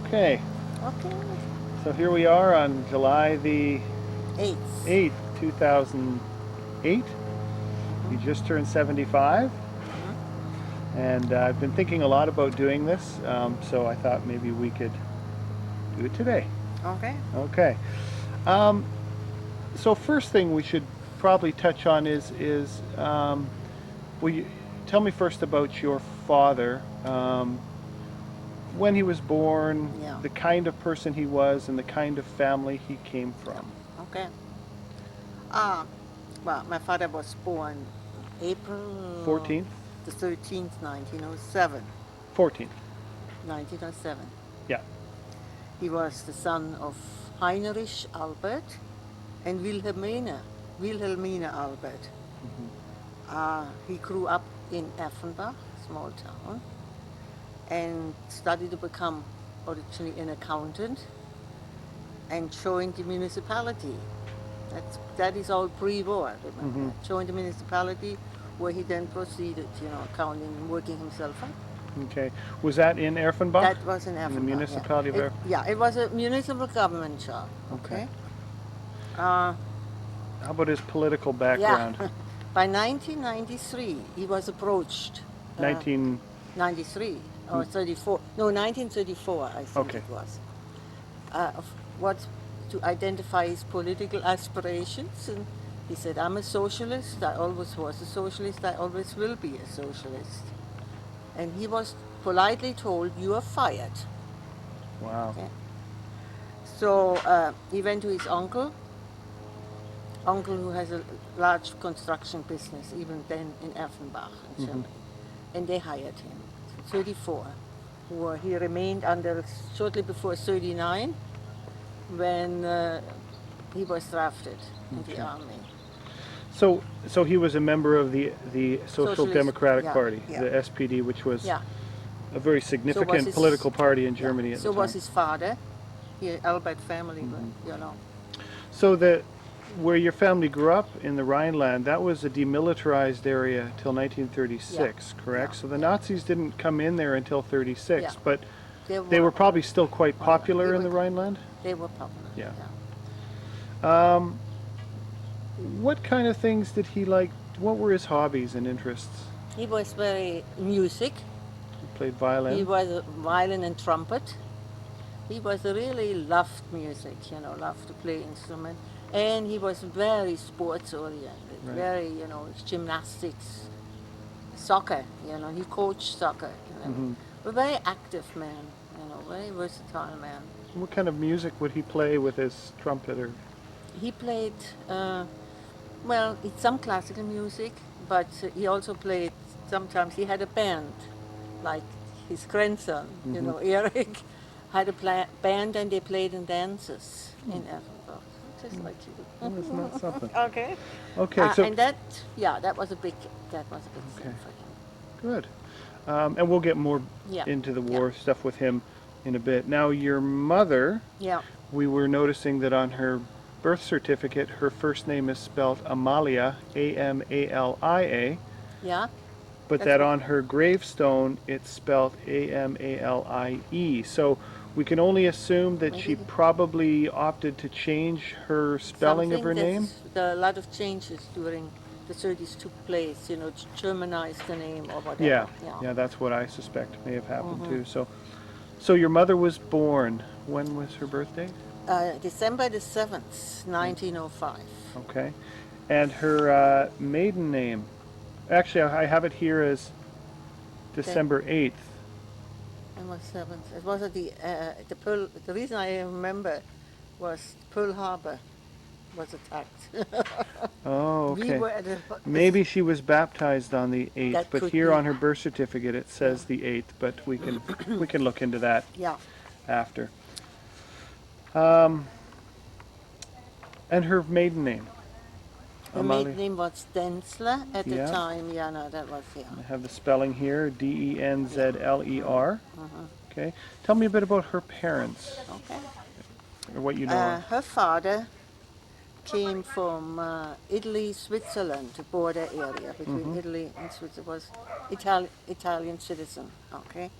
Okay, Okay. so here we are on July the 8th. 8th, 2008. You just turned 75, Mm-hmm. and I've been thinking a lot about doing this, so I thought maybe we could do it today. Okay. Okay, um, so first thing we should probably touch on is will you tell me first about your father, when he was born, Yeah. the kind of person he was, and the kind of family he came Yeah. from. Okay. Uh, well, my father was born April 14th, the 13th, 1907. 14th. 1907. Yeah. He was the son of Heinrich Albert and Wilhelmina Albert. Hmm. He grew up in Effenbach, small town, and studied to become originally an accountant and joined the municipality. That is all pre-war, remember Hmm. that. Joined the municipality where he then proceeded, accounting and working himself up. Okay. Was that in Erfenbach? That was in In the Effenbach, yeah. municipality of Yeah, it was a municipal government job, Okay. okay? Uh, How about his political yeah, background? by 1993, he was approached, 19. 93 or 34, no, 1934, I think Okay. it was, of what to identify his political aspirations. And he said, I'm a socialist, I always was a socialist, I always will be a socialist. And he was politely told, you are fired. Wow. Okay. So he went to his uncle who has a large construction business, even then in Erfenbach in Hmm. Germany. And they hired him, 34, who he remained under shortly before 39 when he was drafted in the Okay. army. So he was a member of the Social Socialist, Democratic yeah, Party, yeah, the SPD, which was yeah. a very So was significant his, political party in yeah. Germany at the So was time. his father. The Albert family, Hmm. you know. So the where your family grew up in the Rhineland, that was a demilitarized area till Yeah, 1936, yeah, correct? So the yeah, Nazis didn't come in there until yeah. 36, but They they were were probably still quite on that. popular in the Rhineland. They were popular. Yeah. Yeah. Um, what kind of things did he like? What were his hobbies and interests? He was very music. He played He violin. was a violin and trumpet. He was really loved music, loved to play instrument, and he was very sports oriented, Right. very, gymnastics, soccer. He coached soccer. Hmm. A very active man, very versatile man. What kind of music would he play with his trumpet? Or He played, well, it's some classical music, but he also played. Sometimes he had a band, like his grandson, Hmm. Eric, had a band, and they played in dances in Edinburgh, just like you. Oh, isn't that something? Okay. Okay, so And that was a big okay, thing for him. good. And we'll get more Yeah, into the yeah, war stuff with him in a bit. Now, your mother, yeah. we were noticing that on her birth certificate, her first name is spelled Amalia, Amalia, Yeah. but That's that what, on her gravestone it's spelled Amalie. So we can only assume that she maybe probably opted to change her spelling of something her name. a lot of changes during the 30s took place, to Germanize the name or Yeah, whatever. Yeah. yeah, that's what I suspect may have happened Hmm. too. So your mother was born. When was her birth date? December the 7th, 1905. Okay, and her maiden name. Actually, I have it here as Then December 8th. it was 7th. It was at the Pearl. The reason I remember was Pearl Harbor was attacked. Oh, We okay. were at Maybe she was baptized on the 8th, that but could here be. on her birth certificate it Yeah. says the 8th, but we can look into that Yeah. after. Um, and her maiden name, Her maiden Amalie. name was Denzler at the Yeah, time. Yeah, no, that was, yeah. I have the spelling here, Yeah. Denzler. Uh-huh. Okay. Tell me a bit about her parents, Okay. or what you know of. Her father came from Italy, Switzerland, the border area between Hmm. Italy and Switzerland. Was Italian citizen. Okay,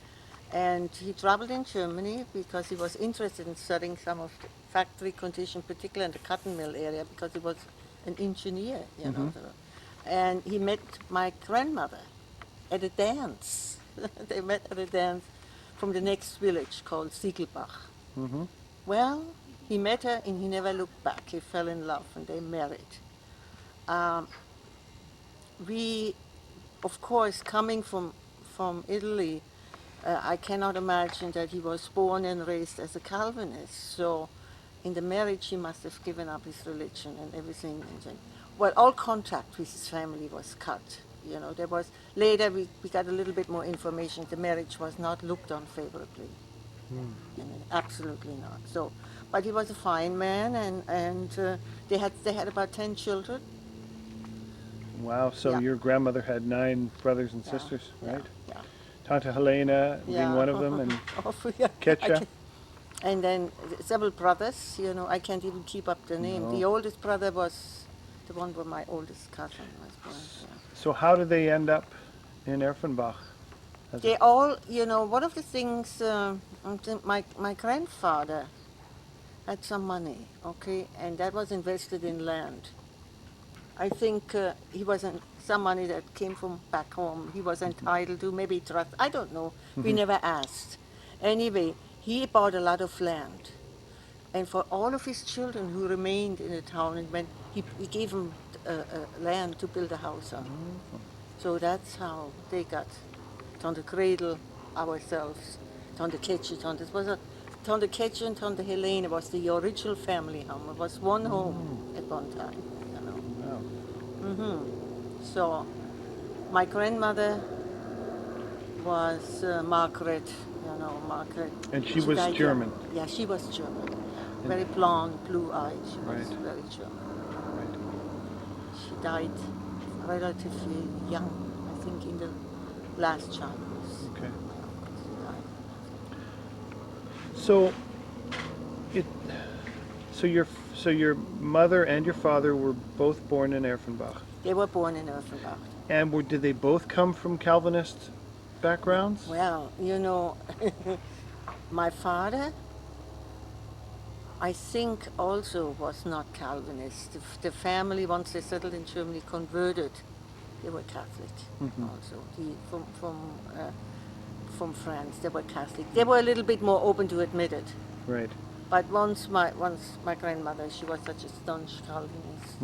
And he traveled in Germany because he was interested in studying some of the factory conditions, particularly in the cotton mill area, because he was an engineer, you know. And he met my grandmother at a dance. They met at a dance from the next village called Siegelbach. Well, he met her and he never looked back. He fell in love and they married. Um, we, of course, coming from Italy, I cannot imagine that he was born and raised as a Calvinist. So, in the marriage, he must have given up his religion and everything. And then, well, all contact with his family was cut. You know, there was later we got a little bit more information. The marriage was not looked on favorably, and absolutely not. So, but he was a fine man, and they had about 10 children. Wow. So Yeah. your grandmother had 9 brothers and Yeah, sisters, yeah, right? yeah. Tante Helena being Yeah. one of them, and Oh, yeah. Ketcha. And then several brothers, you know, I can't even keep up the name. No. The oldest brother was the one where my oldest cousin was born. Yeah. So how did they end up in Erfenbach? As They all, you know, one of the things, I think my grandfather had some money, okay, and that was invested in land. I think he wasn't some money that came from back home. He was entitled to maybe trust. I don't know. We never asked. Anyway, he bought a lot of land, and for all of his children who remained in the town, and when he gave them land to build a house on. So that's how they got Tante Cradle, ourselves, Tante Ketche, Tante Ketche and Tante Helene was the original family home. It was one home at one time, you know. wow. So my grandmother was Margaret, you know, Margaret. And she was died German. young. Yeah, she was German. Very blonde, blue-eyed. She was Right. very German. Right. She died relatively young, I think, in the last childbirth. Okay. She died. So it. So your mother and your father were both born in Erfenbach, They were born in Offenbach. and did they both come from Calvinist backgrounds? Well, you know, my father, I think, also was not Calvinist. The family, once they settled in Germany, converted. They were Catholic also. From France, they were Catholic. They were a little bit more open to admit it. Right. But once my grandmother, she was such a staunch Calvinist.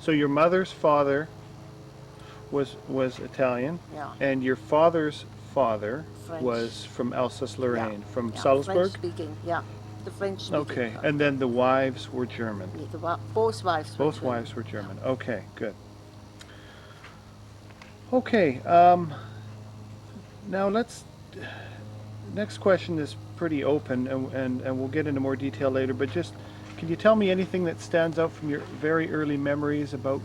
So your mother's father was Italian, Yeah. and your father's father French. was from Alsace-Lorraine, Yeah, from yeah, Salzburg. French speaking, yeah. The French speaking. Okay, and then the wives were German. Yeah, both wives were Both German. wives were German. Okay, good. Okay, now next question is pretty open, and we'll get into more detail later, but just, can you tell me anything that stands out from your very early memories about,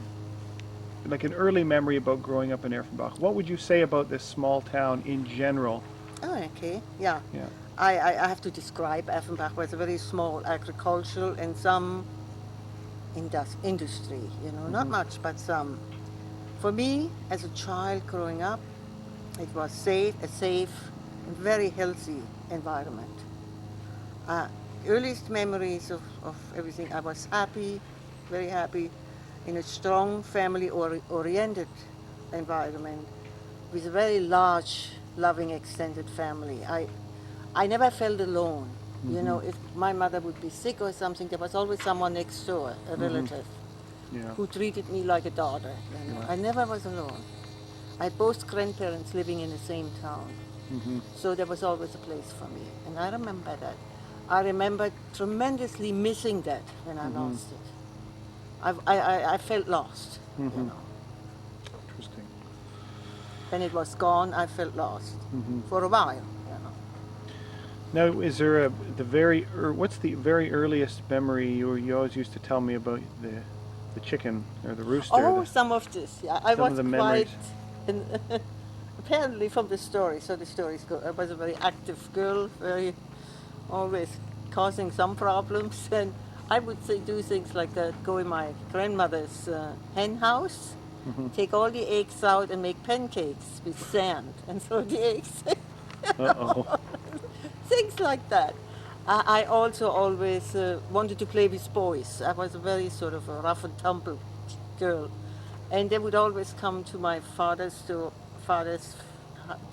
like an early memory about growing up in Erfenbach? What would you say about this small town in general? Oh, okay, yeah. Yeah. I have to describe Offenbach was a very small agricultural and some industry, you know, not much, but some. For me, as a child growing up, it was a safe, and very healthy environment. Earliest memories of everything, I was happy, very happy, in a strong family-oriented environment with a very large, loving, extended family. I never felt alone. You know, if my mother would be sick or something, there was always someone next door, a relative, Yeah. who treated me like a daughter. You know? Yeah. I never was alone. I had both grandparents living in the same town, so there was always a place for me, and I remember that. I remember tremendously missing that when I lost it. I felt lost, you know. Interesting. When it was gone, I felt lost for a while, you know. Now, is there what's the very earliest memory you always used to tell me about the chicken or the rooster? Oh, some of this, yeah. I some of was the quite, memories. apparently from the story, so the stories go. I was a very active girl, very, always causing some problems, and I would do things like that, go in my grandmother's hen house, take all the eggs out and make pancakes with sand, and throw the eggs Uh-oh. Things like that. I also always wanted to play with boys. I was a very sort of a rough and tumble girl, and they would always come to my father's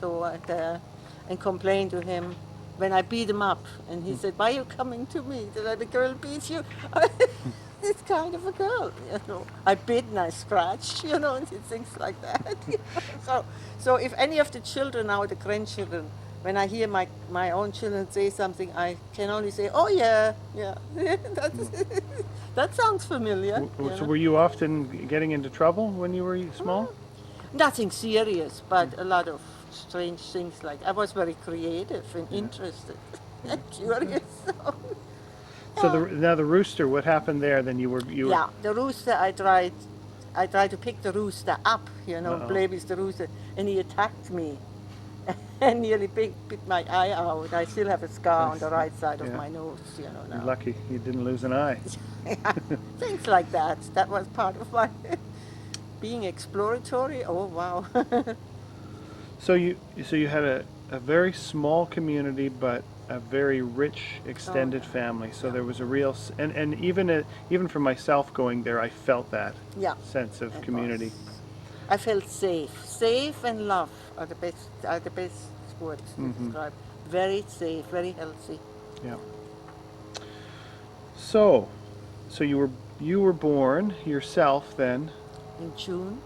door there and complain to him when I beat him up. And he said, "Why are you coming to me? Did I, the girl beat you?" This kind of a girl, you know. I bit and I scratched, you know, and things like that. You know. So if any of the children now, the grandchildren, when I hear my own children say something, I can only say, "Oh yeah, yeah." That sounds familiar. You So know. were you often getting into trouble when you were small? Nothing serious, but a lot of strange things. Like I was very creative and interested and curious. So now the rooster, what happened there? Then you were. Yeah, the rooster. I tried to pick the rooster up, you know, Uh-oh. play with the rooster, and he attacked me, and nearly bit my eye out. I still have a scar on the right side of Yeah. my nose, you know. You're Now, lucky you didn't lose an eye. yeah, things like that. That was part of my being exploratory. Oh wow. So you had a very small community, but a very rich extended yeah. family. So Yeah. there was a real and even for myself going there, I felt that Yeah. sense of It community. was. I felt safe. Safe and love are the best words to describe. Very safe, very healthy. Yeah. So you were born yourself then. In June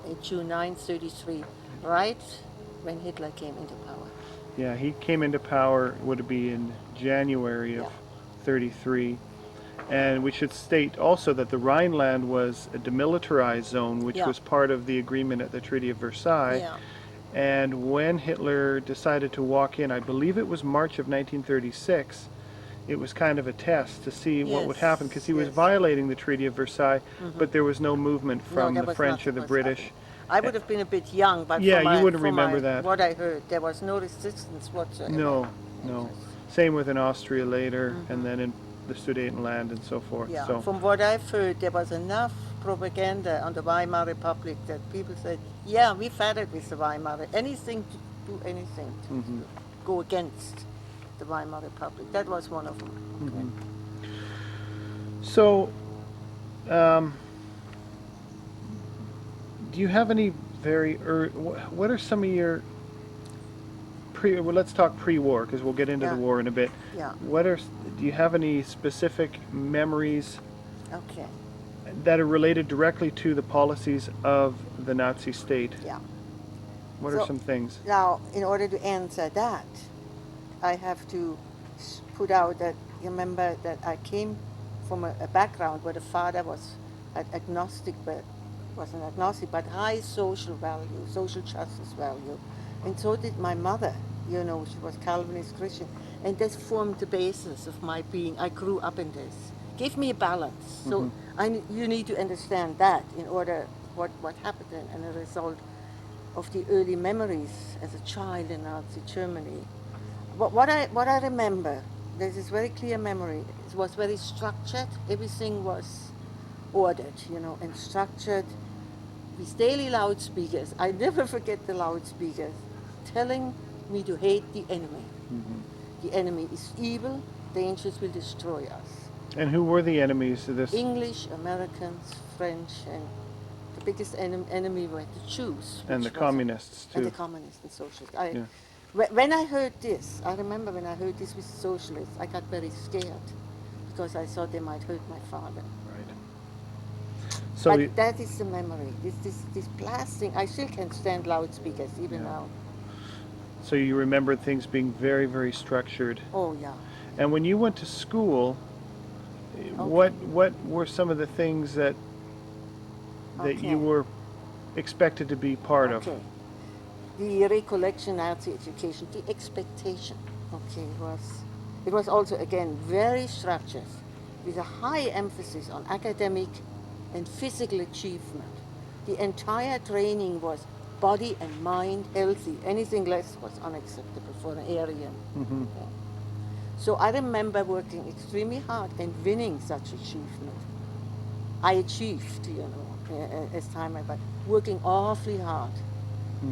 9th, 1933, right when Hitler came into power. Yeah, he came into power, would it be in January of Yeah. 33. And we should state also that the Rhineland was a demilitarized zone, which Yeah. was part of the agreement at the Treaty of Versailles. Yeah. And when Hitler decided to walk in, I believe it was March of 1936, it was kind of a test to see what would happen, because he was Yes. violating the Treaty of Versailles, but there was no movement from there the was French or nothing the was British. happening. I would have been a bit young, but Yeah, from you wouldn't from remember that. what I heard, there was no resistance whatsoever. No, It no. was- Same with in Austria later, and then in the Sudetenland and so forth. Yeah, So from what I've heard, there was enough propaganda on the Weimar Republic that people said, "Yeah, we fed it with the Weimar. Anything to do anything to go against the Weimar Republic." That was one of them. Okay. So, do you have any very what are some of your well, let's talk pre-war, because we'll get into the Yeah. war in a bit. Yeah. Do you have any specific memories Okay. that are related directly to the policies of the Nazi state? Yeah. What are So- some things? Now, in order to answer that, I have to put out that, remember that I came from a background where the father was agnostic, but wasn't agnostic, but high social value, social justice value. And so did my mother, you know, she was Calvinist Christian. And this formed the basis of my being. I grew up in this. Gave me a balance. So you need to understand that in order, what happened and a result of the early memories as a child in Nazi Germany. But what I remember, there's this very clear memory. It was very structured. Everything was ordered, you know, and structured with daily loudspeakers. I never forget the loudspeakers telling me to hate the enemy. The enemy is evil, dangerous, will destroy us. And who were the enemies of this? English, Americans, French, and the biggest enemy were the Jews. And the which was- communists And too. the communists and socialists. Yeah. When I heard this, I remember when I heard this with socialists, I got very scared because I thought they might hurt my father. Right. So But that is the memory. This blasting. I still can stand loudspeakers even Yeah. now. so you remember things being very, very structured. Oh yeah. And when you went to school, what were some of the things that Okay. you were expected to be part of? Okay. The recollection Nazi education, the expectation, okay, it was also again very structured with a high emphasis on academic and physical achievement. The entire training was body and mind healthy. Anything less was unacceptable for an Aryan. Okay. So I remember working extremely hard and winning such achievement. I achieved, you know, as time went by, working awfully hard.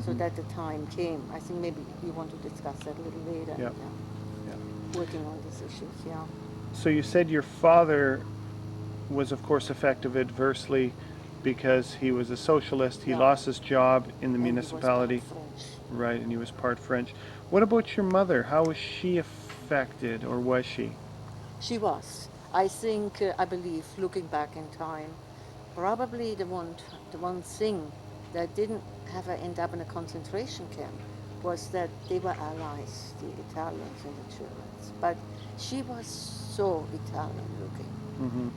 so that the time came. I think maybe you want to discuss that a little later. Yeah. Yeah. Yeah. Working on these issues, yeah. So you said your father was, of course, affected adversely because he was a socialist. He Yeah. lost his job in the And municipality. he was part French. Right, and he was part French. What about your mother? How was she affected, or was she? She was. I think, I believe, looking back in time, probably the one thing that didn't have her end up in a concentration camp was that they were allies, the Italians and the Germans. But she was so Italian looking. Mm-hmm.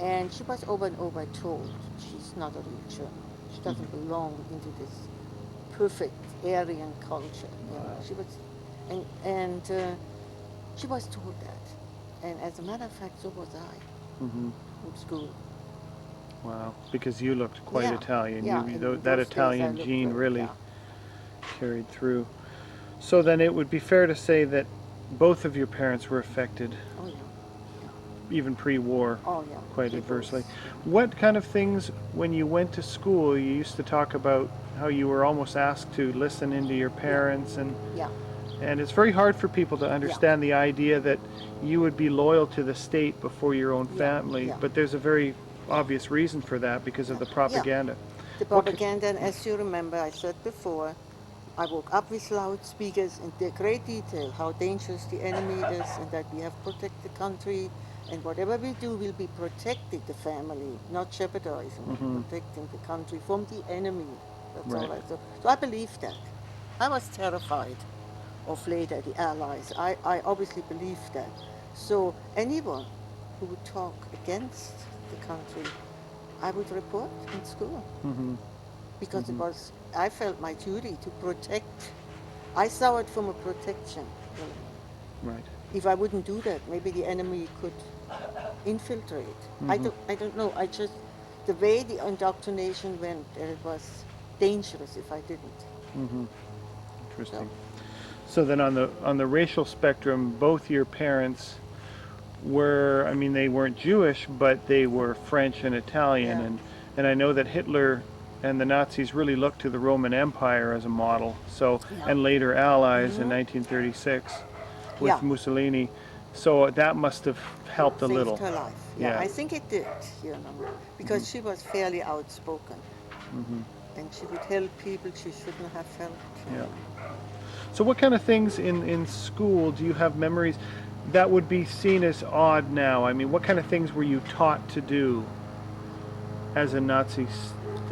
And she was over and over told she's not a real German. She doesn't belong into this perfect Aryan culture. You know. She was, and she was told that. And as a matter of fact, so was I Mm-hmm. in school. Wow, because you looked quite Yeah, Italian. yeah, You, in that those days Italian I looked gene very- really yeah. carried through. So then it would be fair to say that both of your parents were affected, Oh yeah. even pre-war, Oh yeah. quite They adversely. both- What kind of things, when you went to school, you used to talk about how you were almost asked to listen into your parents, Yeah. and it's very hard for people to understand the idea that you would be loyal to the state before your own Yeah, family, yeah. but there's a very obvious reason for that because of the propaganda. The What ca- propaganda, and as you remember, I said before, I woke up with loudspeakers in great detail how dangerous the enemy is and that we have protect the country and whatever we do will be protecting the family, not jeopardizing, protecting the country from the enemy. That's all Right. I thought. So I believed that. I was terrified of later the Allies. I obviously believed that. So anyone who would talk against the country, I would report in school Mm-hmm. because it was, I felt my duty to protect. I saw it from a protection. Right. If I wouldn't do that, maybe the enemy could infiltrate. I don't know. I just, the way the indoctrination went, it was dangerous if I didn't. Mm-hmm. Interesting. So then on the racial spectrum, both your parents were, I mean, they weren't Jewish, but they were French and Italian, Yeah. and I know that Hitler and the Nazis really looked to the Roman Empire as a model. So Yeah. and later allies in 1936 with Yeah. Mussolini. So that must have helped a Saved little. her life. Yeah, Yeah. I think it did, you know, because she was fairly outspoken. And she would help people she shouldn't have helped. Yeah. So what kind of things in school do you have memories that would be seen as odd now? I mean, what kind of things were you taught to do as a Nazi,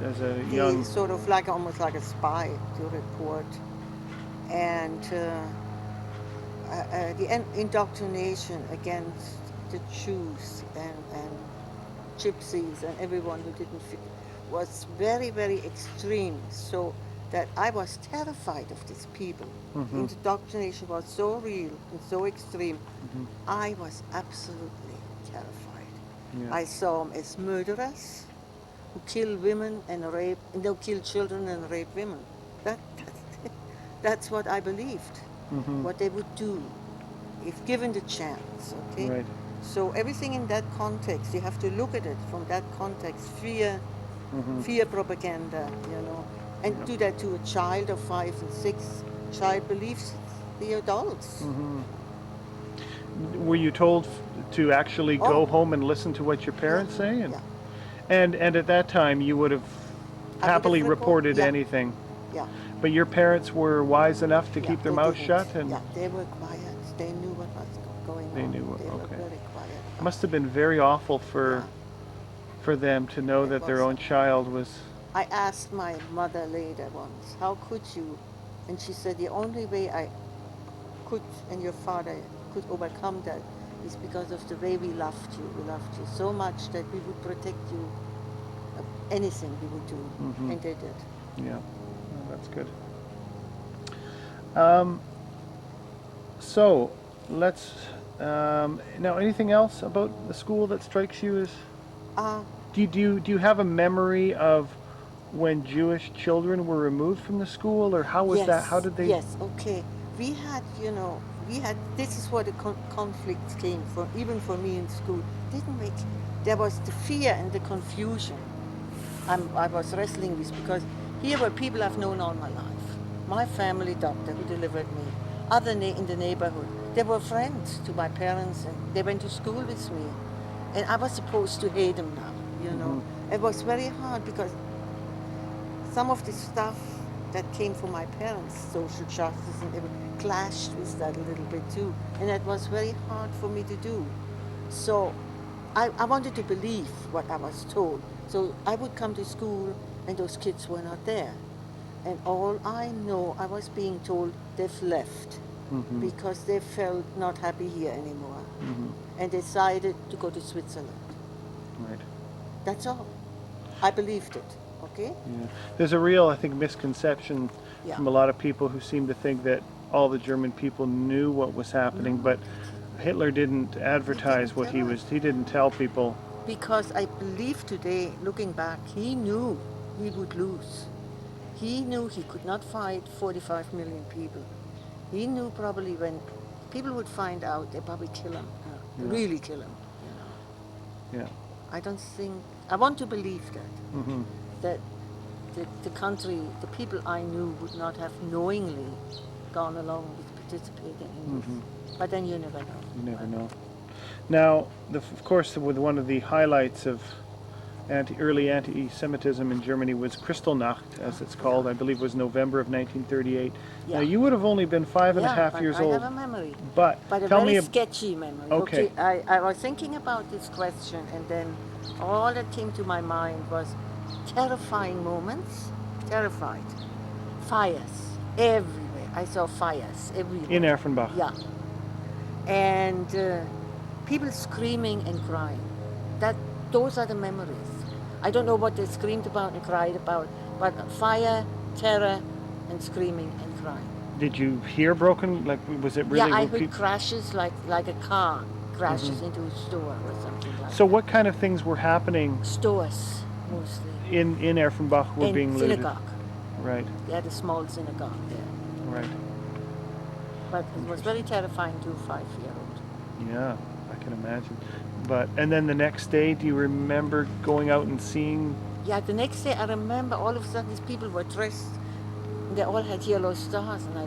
as a young... He's sort of like almost like a spy to report. And the indoctrination against the Jews and gypsies and everyone who didn't fit was very, very extreme. So that I was terrified of these people. Indoctrination was so real and so extreme. I was absolutely terrified. Yeah. I saw them as murderers who kill women and rape, and they'll kill children and rape women. That's what I believed, what they would do if given the chance, okay? Right. So everything in that context, you have to look at it from that context, fear propaganda, you know, and do that to a child of 5 and 6. Child believes the adults. Were you told to actually go Oh. home and listen to what your parents say? Yeah, And at that time you would have have happily reported yeah. anything. yeah. But your parents were wise enough to Yeah, keep their they mouth didn't. shut, and Yeah, they were quiet. They knew what was going on. They knew what- They were okay. very quiet. must have been very awful for them to know It that their was. own child was... I asked my mother later once, how could you? And she said, the only way I could and your father could overcome that is because of the way we loved you. We loved you so much that we would protect you of anything we would do. And they did. Yeah, well, that's good. So let's now, anything else about the school that strikes you as... Do you have a memory of when Jewish children were removed from the school, or how was yes, that? How did they... Yes, okay. We had, you know, this is where the conflicts came from, even for me in school. There was the fear and the confusion I was wrestling with, because here were people I've known all my life. my family doctor who delivered me, in the neighborhood, they were friends to my parents and they went to school with me. And I was supposed to hate them now, you know. It was very hard because some of the stuff that came from my parents, social justice, and everything, clashed with that a little bit too. And it was very hard for me to do. So I wanted to believe what I was told. So I would come to school and those kids were not there. And all I know, I was being told they've left because they felt not happy here anymore and decided to go to Switzerland. Right. That's all. I believed it, okay? Yeah. There's a real, I think, misconception Yeah. from a lot of people who seem to think that all the German people knew what was happening, but Hitler didn't advertise what he was. He didn't tell people. Because I believe today, looking back, he knew he would lose. He knew he could not fight 45 million people. He knew probably when people would find out, they'd probably kill him, really kill him. You know. Yeah. I don't think, I want to believe that the country, the people I knew would not have knowingly gone along with participating in this. But then you never know. You never know. Now, of course, with one of the highlights of early anti-Semitism in Germany was Kristallnacht, as it's called. I believe it was November of 1938. Yeah. Now, you would have only been 5.5 years I old. have a memory. But a tell me. very sketchy memory. Okay. I was thinking about this question, and then all that came to my mind was terrifying moments. Terrified. Fires everywhere. I saw fires everywhere. In Erfenbach. Yeah. And people screaming and crying. Those are the memories. I don't know what they screamed about and cried about, but fire, terror, and screaming and crying. Did you hear broken? Like, was it really? Yeah, I heard crashes like a car crashes into a store or something like that. So what kind of things were happening? Stores, mostly. In Erfenbach were being looted? Synagogue. Right. They had a small synagogue there. Right. But it was very terrifying to a 5-year-old. Yeah, I can imagine. And then the next day, do you remember going out and seeing? Yeah, the next day I remember all of a sudden these people were dressed. They all had yellow stars, and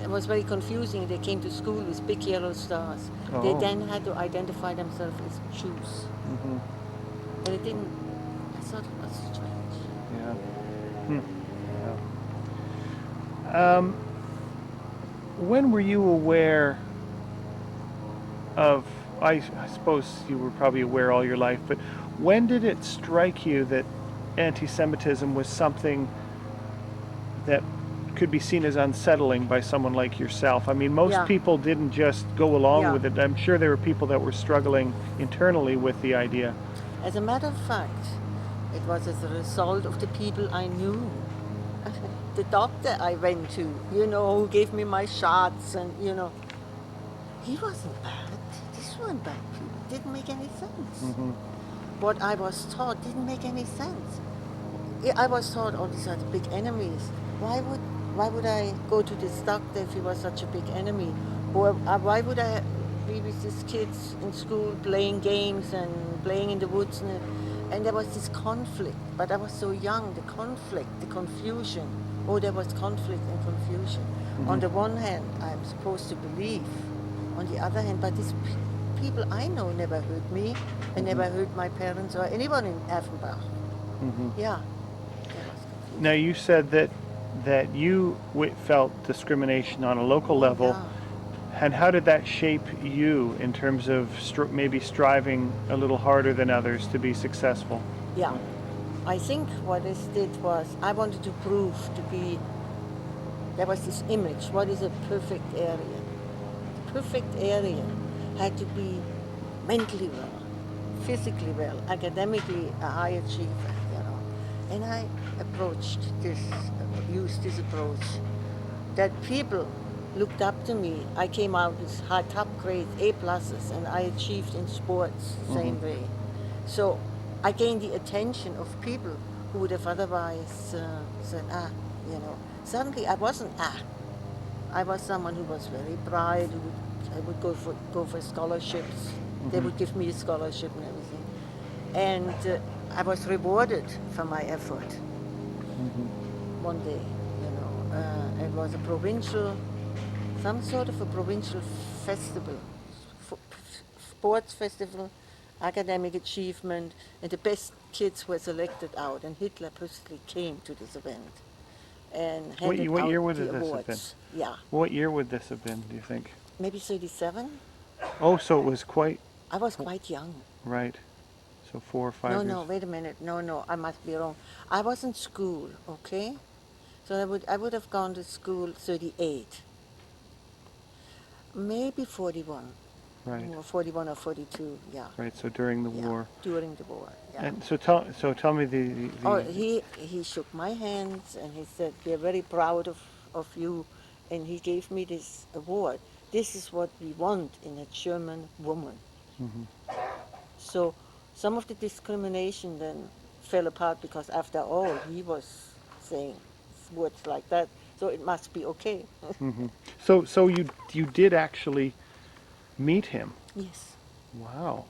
it was very confusing. They came to school with big yellow stars. Oh. They then had to identify themselves as Jews. And it didn't. I thought it was strange. Yeah. Yeah. When were you aware of? I suppose you were probably aware all your life, but when did it strike you that anti-Semitism was something that could be seen as unsettling by someone like yourself? I mean, most people didn't just go along with it. I'm sure there were people that were struggling internally with the idea. As a matter of fact, it was as a result of the people I knew. The doctor I went to, who gave me my shots, and, he wasn't bad. These weren't bad people. It didn't make any sense. What I was taught didn't make any sense. I was taught, oh, these are the big enemies. Why would I go to this doctor if he was such a big enemy? Or why would I be with these kids in school playing games and playing in the woods? And there was this conflict, but I was so young, the conflict, the confusion. Oh, there was conflict and confusion. On the one hand, I'm supposed to believe. On the other hand, but these people I know never hurt me and never hurt my parents or anyone in Erfenbach. Yeah. Now, you said that you felt discrimination on a local level. Yeah. And how did that shape you in terms of maybe striving a little harder than others to be successful? Yeah. I think what this did was I wanted to prove there was this image, what is a perfect area? The perfect area had to be mentally well, physically well, academically a high achiever, And I used this approach, that people looked up to me. I came out with top grades, A+, and I achieved in sports the same way. So I gained the attention of people who would have otherwise said, Suddenly I wasn't I was someone who was very bright, I would go for scholarships. They would give me a scholarship and everything. And I was rewarded for my effort. One day, It was a provincial, some sort of a provincial festival, sports festival, academic achievement, and the best kids were selected out, and Hitler personally came to this event and handed What out year would the this have been? awards. Yeah, What year would this have been, do you think? maybe 37. Oh, so it was quite, I was quite young. right. So 4 or 5 No, years. no, wait a minute. No, I must be wrong. I was in school, okay? So I would have gone to school 38, maybe 41, Right, or 41 or 42. Yeah, right. So during the yeah, war. during the war. Yeah. And so tell me Oh, the he shook my hands and he said, "We are very proud of you," and he gave me this award. This is what we want in a German woman. Mhm. So some of the discrimination then fell apart because after all he was saying words like that, so it must be okay. Mhm. So you did actually meet him. Yes, Wow.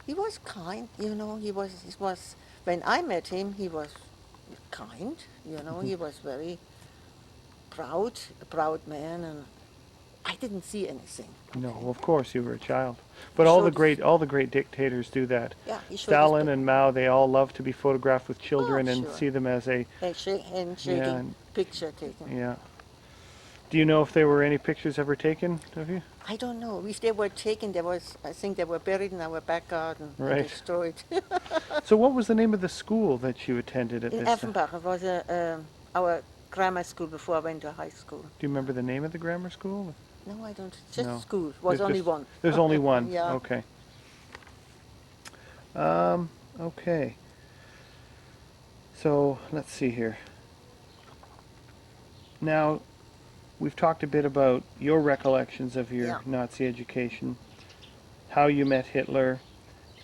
he was kind. He was when I met him he was kind. Mhm. He was very proud, a proud man, and I didn't see anything. No, Okay. of course you were a child. He But showed his, all the great dictators do that. yeah, he showed his Stalin big, and Mao, they all love to be photographed with oh children and sure, see them as a yeah, handshaking picture taken. yeah. Do you know if there were any pictures ever taken of you? I don't know. If they were taken, I think they were buried in our back garden and Right. destroyed. So what was the name of the school that you attended at In this? Effenbach, it was our grammar school before I went to high school. Do you remember the name of the grammar school? No, I don't. Just No. school. Was only one. There's only one. Yeah. Okay. Okay. So let's see here. Now, we've talked a bit about your recollections of your Yeah. Nazi education, how you met Hitler,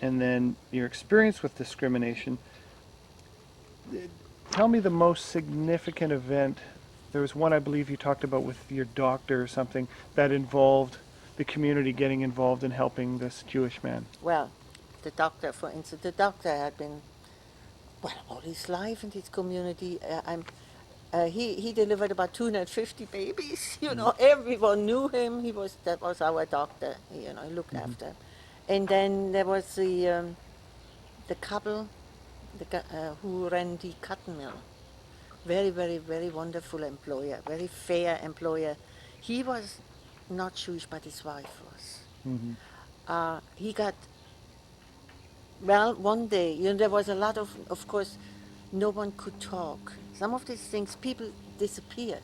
and then your experience with discrimination. Tell me the most significant event. There was one I believe you talked about with your doctor or something that involved the community getting involved in helping this Jewish man. Well, the doctor, for instance, the doctor had been, well, all his life in this community. He delivered about 250 babies. Everyone knew him. That was our doctor. He looked after him. And then there was the couple, who ran the cotton mill. Very, very, very wonderful employer. Very fair employer. He was not Jewish, but his wife was. Hmm. He got, well, one day, there was a lot of course, no one could talk. Some of these things, people disappeared.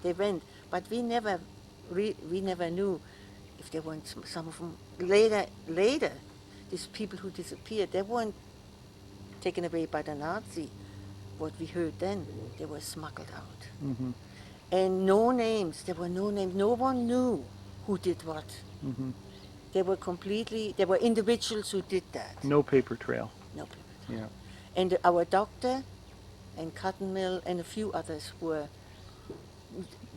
They went, but we never knew if they weren't some of them. Later, these people who disappeared, they weren't taken away by the Nazi. What we heard then, they were smuggled out. Hmm. And no names, there were no names. No one knew who did what. Hmm. They were individuals who did that. No paper trail. No people. Yeah. And our doctor and cotton mill and a few others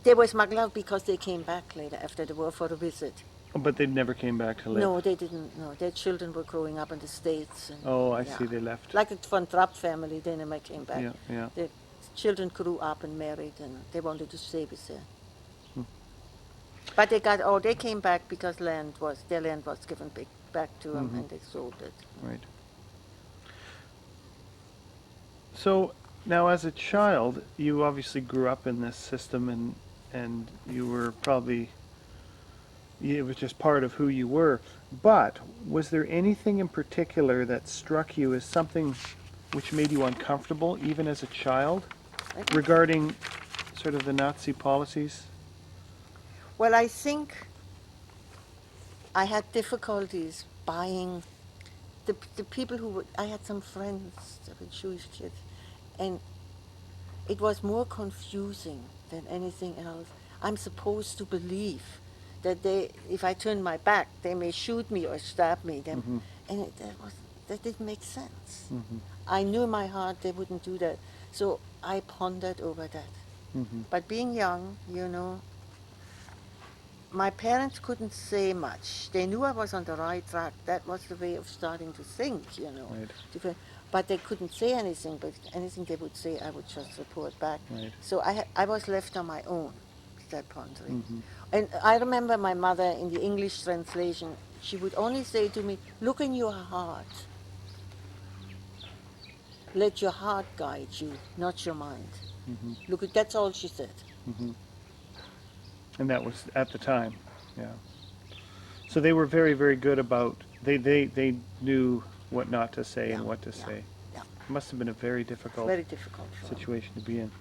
they were smuggled out because they came back later after the war for a visit. But they never came back to live. No, they didn't. No, their children were growing up in the States. And, Oh, I yeah. see. They left. Like the Von Trapp family, they never came back. Yeah, yeah. The children grew up and married, and they wanted to stay with them. Hmm. But they came back because their land was given back to them, Mhm. and they sold it. Right. So now, as a child, you obviously grew up in this system, and you were probably it was just part of who you were. But was there anything in particular that struck you as something which made you uncomfortable, even as a child, regarding sort of the Nazi policies? Well, I think I had difficulties buying the people I had some friends that were Jewish kids, and it was more confusing than anything else. I'm supposed to believe that if I turn my back, they may shoot me or stab me. Mhm. And that didn't make sense. Mhm. I knew in my heart they wouldn't do that, so I pondered over that. Mhm. But being young, my parents couldn't say much. They knew I was on the right track. That was the way of starting to think, Right. but they couldn't say anything. But anything they would say, I would just report back. Right. So I was left on my own at that point. Really. Mm-hmm. And I remember my mother in the English translation. She would only say to me, "Look in your heart. Let your heart guide you, not your mind." Mm-hmm. Look, that's all she said. Mm-hmm. And that was at the time, yeah. So they were very, very good about, they knew what not to say and Yeah, what to yeah, say. yeah. It must have been a very difficult Very difficult for me. situation to be in.